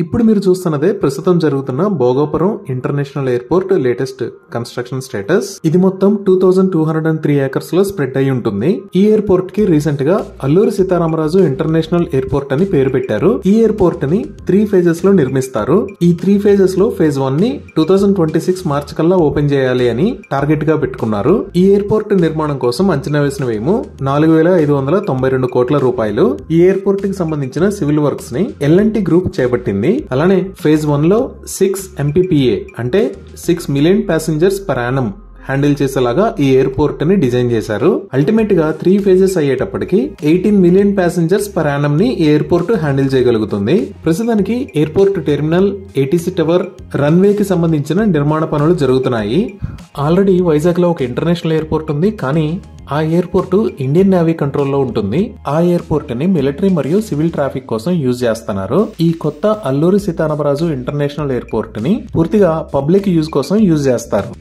ఇప్పుడు మీరు చూస్తున్నదే ప్రస్తుతం జరుగుతున్న Bhogapuram international airport latest construction status. ఇది మొత్తం 2203 ఏకర్స్ లో స్ప్రెడ్ అయి ఉంటుంది. ఈ ఎయిర్పోర్ట్ కి రీసెంట్ గా అల్లూరి సీతారామరాజు ఇంటర్నేషనల్ ఎయిర్పోర్ట్ అని పేరు పెట్టారు. ఈ ఎయిర్పోర్ట్ ని 3 ఫేజెస్ లో నిర్మిస్తారు. ఈ 3 ఫేజెస్ లో ఫేజ్ 1 ని 2026 మార్చ్ కల్లా ఓపెన్ చేయాలి అని టార్గెట్ గా పెట్టుకున్నారు. ఈ ఎయిర్పోర్ట్ నిర్మాణం కోసం అంచనా వేసిన వ్యయం 4592 కోట్ల రూపాయలు. ఈ ఎయిర్పోర్ట్ కి సంబంధించిన సివిల్ వర్క్స్ ని L&T గ్రూప్ చేపట్టింది. అలానే ఫేజ్ 1 లో 6 MPPA అంటే 6 million passengers per annum handle చేసేలాగా ఈ ఎయిర్పోర్ట్ ని డిజైన్ చేశారు. అల్టిమేట్ గా 3 ఫేజెస్ అయ్యేటప్పటికి 18 మిలియన్ ప్యాసింజర్స్ పర్ యానం ని ఈ ఎయిర్పోర్ట్ హ్యాండిల్ చేయగలుగుతుంది. ప్రస్తుతానికి airport terminal, ATC tower, runway కి సంబంధించిన నిర్మాణ పనులు జరుగుతున్నాయి. ఆల్రెడీ వైజాగ్ లో ఒక ఇంటర్నేషనల్ ఎయిర్పోర్ట్ ఉంది, కానీ ఆ ఎయిర్పోర్ట్ ఇండియన్ నేవీ కంట్రోల్లో ఉంటుంది. ఆ ఎయిర్పోర్ట్ ని మిలిటరీ మరియు సివిల్ ట్రాఫిక్ కోసం యూజ్ చేస్తున్నారు. ఈ కొత్త అల్లూరి సీతారామరాజు ఇంటర్నేషనల్ ఎయిర్పోర్ట్ ని పూర్తిగా పబ్లిక్ యూజ్ కోసం యూజ్ చేస్తారు.